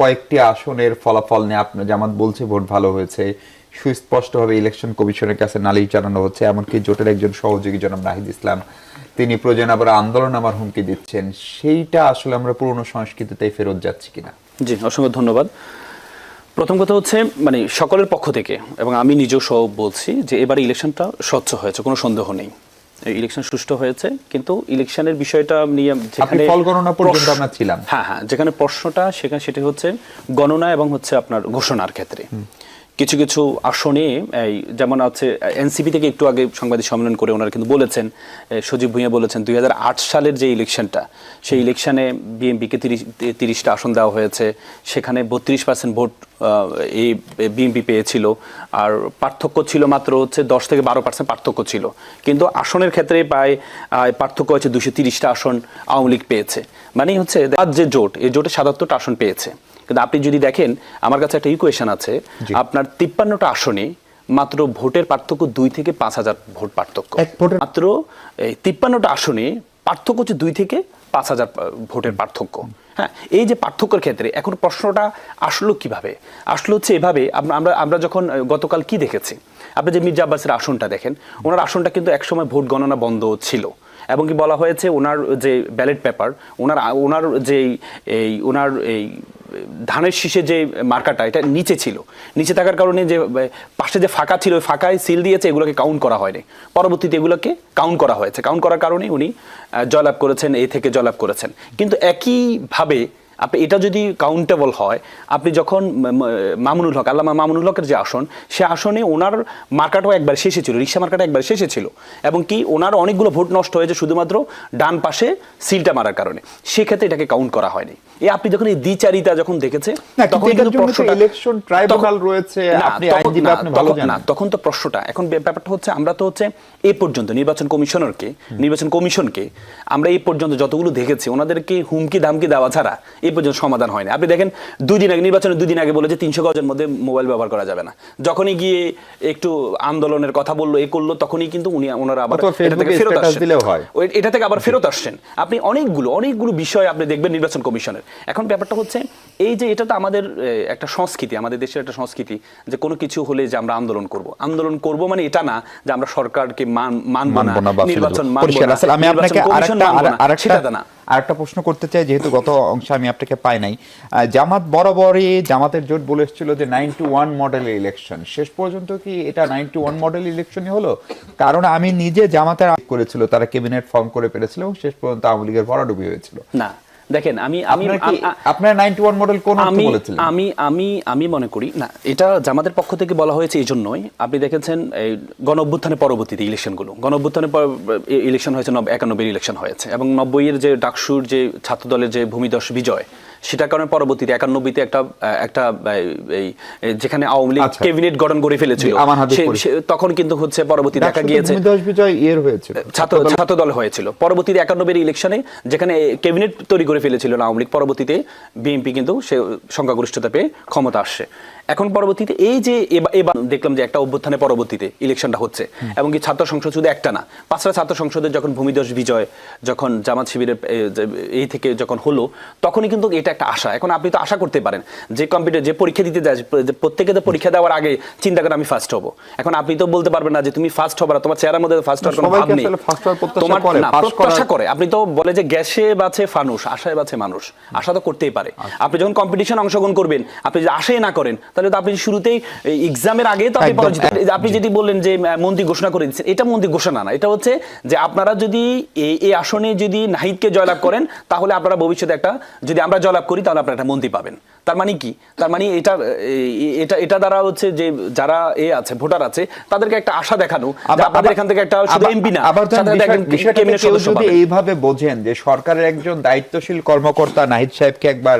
কয়েকটি আসনের ফলাফল নিয়ে আপনার জামাত বলছে ভোট ভালো হয়েছে, সুস্পষ্টভাবে ইলেকশন কমিশনের কাছে নালিশ জানানো হচ্ছে, এমনকি জোটের একজন সহযোগী জনাব নাহিদ ইসলাম তিনি প্রয়োজনে আবার আন্দোলন আমার হুমকি দিচ্ছেন, সেইটা আসলে আমরা পুরনো সংস্কৃতিতেই ফেরত যাচ্ছি কিনা? জি, অসংখ্য ধন্যবাদ। প্রথম কথা হচ্ছে মানে সকলের পক্ষ থেকে এবং আমি নিজেও সহ বলছি যে এবার ইলেকশনটা স্বচ্ছ হয়েছে, কোনো সন্দেহ নেই। ইলেকশন সুষ্ঠু হয়েছে, কিন্তু ইলেকশনের বিষয়টা নিয়ে যেখানে ফল গণনা পর্যন্ত আমরা ছিলাম, হ্যাঁ, যেখানে প্রশ্নটা সেখানে সেটা হচ্ছে গণনা এবং হচ্ছে আপনার ঘোষণার ক্ষেত্রে কিছু কিছু আসনে যেমন আছে এনসিপি থেকে একটু আগে সাংবাদিক সম্মেলন করে ওনারা কিন্তু বলেছেন, সজীব ভুঁইয়া বলেছেন 2008 সালের যে ইলেকশনটা, সেই ইলেকশনে বিএনপিকে 30টা আসন দেওয়া হয়েছে, সেখানে 32% ভোট এই বিএনপি পেয়েছিল, আর পার্থক্য ছিল মাত্র হচ্ছে 10 থেকে 12% পার্থক্য ছিল, কিন্তু আসনের ক্ষেত্রে প্রায় পার্থক্য হচ্ছে 230টা আসন আওয়ামী লীগ পেয়েছে। মানে হচ্ছে যে জোট, এই জোটে 77টা আসন পেয়েছে। কিন্তু আপনি যদি দেখেন, আমার কাছে একটা ইকুয়েশন আছে, আপনার 53টা আসনে মাত্র ভোটের পার্থক্য 2 থেকে 5,000 ভোট পার্থক্য, মাত্র 53টা আসনে পার্থক্য হচ্ছে 2 থেকে 5,000 ভোটের পার্থক্য। হ্যাঁ, এই যে পার্থক্যের ক্ষেত্রে এখন প্রশ্নটা আসলো কিভাবে? আসলো হচ্ছে এভাবে, আমরা যখন গতকাল কি দেখেছি, আপনি যে মির্জা আব্বাসের আসনটা দেখেন, ওনার আসনটা কিন্তু একসময় ভোট গণনা বন্ধ ছিল, এবং কি বলা হয়েছে ওনার যে ব্যালট পেপার, ওনার যে ওনার এই ধানের শীষে যে মার্কাটা এটা নিচে ছিল, নিচে থাকার কারণে যে পাশে যে ফাঁকা ছিল ওই ফাঁকায় সিল দিয়েছে, এগুলোকে কাউন্ট করা হয়নি। পরবর্তীতে এগুলোকে কাউন্ট করা হয়েছে, কাউন্ট করার কারণে উনি জয়লাভ করেছেন, এই থেকে জয়লাভ করেছেন। কিন্তু একইভাবে আপনি এটা যদি কাউন্টেবল হয়, আপনি যখন মামুনুল হক, আল্লামা মামুনুল হকের যে আসন, সে আসনে ওনার মার্কাটাও একবার শেষে ছিল, রিক্সা মার্কাটা একবার শেষে ছিল, এবং কি ওনার অনেকগুলো ভোট নষ্ট হয়েছে শুধুমাত্র ডান পাশে সিলটা মারার কারণে, সেক্ষেত্রে এটাকে কাউন্ট করা হয়নি। আপনি যখন এই দ্বিচারিতা যখন দেখেছে, তখন কিন্তু প্রশ্নটা ইলেকশন ট্রাইব্যুনাল রয়েছে, আপনি আইনজীবী, আপনি ভালো জানেন, তখন তো প্রশ্নটা এখন ব্যাপারটা হচ্ছে, আমরা তো হচ্ছে এই পর্যন্ত নির্বাচন কমিশনকে আমরা এই পর্যন্ত যতগুলো দেখেছি, ওনাদেরকে হুমকি ধামকি দেওয়া ছাড়া এই পর্যন্ত সমাধান হয়নি। আপনি দেখেন নির্বাচনের 2 দিন আগে বলে যে 300 গজের মধ্যে মোবাইল ব্যবহার করা যাবে না, যখনই গিয়ে একটু আন্দোলনের কথা বললো, এ করলো, তখনই কিন্তু ওনারা আবার এটা থেকে ফেরত আসছেন, এটা থেকে আবার ফেরত আসছেন। আপনি অনেকগুলো বিষয় আপনি দেখবেন নির্বাচন কমিশনের। এখন ব্যাপারটা হচ্ছে এই যে এটা তো আমাদের একটা সংস্কৃতি, আমাদের দেশের একটা সংস্কৃতি যে কোনো কিছু হলে যে আমরা আন্দোলন করব মানে এটা না যে আমরা সরকারকে মানব না, নির্বাচন মানব না, আমি আপনাকে আরেকটা প্রশ্ন করতে চাই, যেহেতু গত অংশে আমি আপনাকে পাই নাই। জামাত বরাবরই, জামাতের জোট বলেছিল যে 91 মডেলের ইলেকশন, শেষ পর্যন্ত কি এটা 91 মডেল ইলেকশনই হলো? কারণ আমি নিজে জামাতের করেছিল, তারা ক্যাবিনেট ফর্ম করে পেরেছিল এবং শেষ পর্যন্ত আওয়ামী লীগের ভরাডুবি হয়েছিল। না দেখেন, আপনার 91 মডেল কোন অর্থে বলেছিলেন? আমি মনে করি না, এটা জামাতের পক্ষ থেকে বলা হয়েছে এই জন্যই। আপনি দেখেছেন এই গণ অভ্যুত্থানের পরবর্তীতে ইলেকশনগুলো, গণ অভ্যুত্থানের ইলেকশন হয়েছে 91 ইলেকশন হয়েছে, এবং 90-এর যে ডাকসুর যে ছাত্র দলের যে ভূমিদস্য বিজয়, সেটার কারণে পরবর্তীতে 91-তে একটা যেখানে আওয়ামী লীগ ক্যাবিনেট গঠন করে ফেলেছিল, তখন কিন্তু হচ্ছে পরবর্তী দেখা গিয়েছে ছাত্র দল হয়েছিল। পরবর্তীতে 91-এর ইলেকশনে যেখানে ক্যাবিনেট তৈরি করে ফেলেছিল আওয়ামী লীগ, পরবর্তীতে বিএনপি কিন্তু সে সংখ্যাগরিষ্ঠতা পেয়ে ক্ষমতা আসছে। এখন পরবর্তীতে এই যে এবার দেখলাম যে একটা অভ্যুত্থানের পরবর্তীতে ইলেকশনটা হচ্ছে, এবং কি ছাত্র সংসদ শুধু একটা না, 5টা ছাত্র সংসদের যখন ভূমিদস্য বিজয়, যখন জামাত শিবিরের এই থেকে যখন হলো, তখনই কিন্তু এটা একটা আশা। এখন আপনি তো আশা করতে পারেন যে কম্পিউটার যে পরীক্ষা দিতে যায়, প্রত্যেকে তো পরীক্ষা দেওয়ার আগে চিন্তা করে আমি ফার্স্ট হব। এখন আপনি তো বলতে পারবেন না যে তুমি ফার্স্ট হবে না, তোমার চেহারার মধ্যে ফার্স্ট হওয়ার কোনো ভাব নেই, তোমার প্রত্যাশা করে। আপনি তো বলে যে গ্যাসে বাঁচে ফানুস, আশায় বাঁচে মানুষ, আশা তো করতেই পারে। আপনি যখন কম্পিটিশন অংশগ্রহণ করবেন, আপনি যদি আশাই না করেন, তাহলে তো আপনি শুরুতেই এক্সামের আগে তো আপনি পরাজিত। আপনি যদি বললেন যে মন্ত্রী ঘোষণা করে দিচ্ছেন, এটা মন্ত্রী ঘোষণা না, এটা হচ্ছে যে আপনারা যদি এই আসনে যদি নাহিদকে জয়লাভ করেন, তাহলে আপনারা ভবিষ্যতে একটা, যদি আমরা জয়লাভ করি তাহলে আপনারা একটা মন্ত্রী পাবেন। তার মানে কি? তার মানে এটা দ্বারা হচ্ছে যে যারা আছে ভোটার আছে, তাদেরকে একটা আশা দেখানো, আপনাদের এখান থেকে একটা শুধু এমপি না, যদি এইভাবে বোঝেন যে সরকারের একজন দায়িত্বশীল কর্মকর্তা নাহিদ সাহেবকে একবার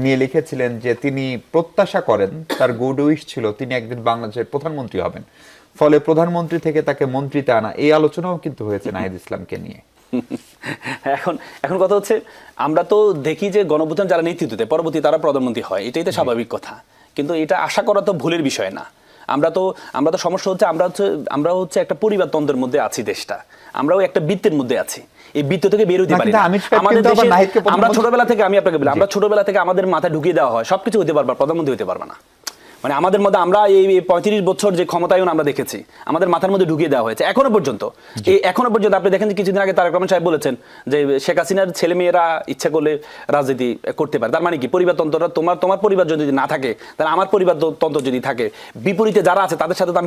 নিয়ে লিখেছিলেন যে তিনি প্রত্যাশা করেন, তার গুড উইশ ছিল তিনি একদিন বাংলাদেশের প্রধানমন্ত্রী হবেন, ফলে প্রধানমন্ত্রী থেকে তাকে মন্ত্রীতে আনা, এই আলোচনাও কিন্তু হয়েছে নাহিদ ইসলামকে নিয়ে। এখন কথা হচ্ছে, আমরা তো দেখি যে গণঅভ্যুত্থান যারা নেতৃত্ব দেয়, পরবর্তী তারা প্রধানমন্ত্রী হয়, এটাই তো স্বাভাবিক কথা। কিন্তু এটা আশা করা তো ভুলের বিষয় না। আমরা তো সমস্যা হচ্ছে আমরা হচ্ছে একটা পরিবারতন্ত্রের মধ্যে আছি, দেশটা আমরাও একটা বৃত্তের মধ্যে আছি। এই বৃত্ত থেকে বের হতে না, পারি কিন্তু না। আমির সাহেব আমাদের কিন্তু আবার দেশে নাহিদকে আমরা প্রধানমন্ত্রী- ছোটবেলা থেকে, আমি আপনাকে বলি, আমরা ছোটবেলা থেকে আমাদের মাথায় ঢুকিয়ে দেওয়া হয় সবকিছু হতে পারবা, প্রধানমন্ত্রী হতে পারবা না। মানে আমাদের মধ্যে আমরা এই 35 বছর যে ক্ষমতায়ন আমরা দেখেছি, আমাদের মাথার মধ্যে ঢুকিয়ে দেওয়া হয়েছে এখনো পর্যন্ত। এখনো পর্যন্ত আপনি দেখেন যে কিছুদিন আগে তারেক রহমান সাহেব বলেছেন যে শেখ হাসিনার ছেলে মেয়েরা ইচ্ছা করলে রাজনীতি করতে পারে। তার মানে কি, পরিবারতন্ত্রটা তোমার পরিবার যদি না থাকে, তাহলে আমার পরিবারতন্ত্র যদি থাকে, বিপরীতে যারা আছে তাদের সাথে তো আমি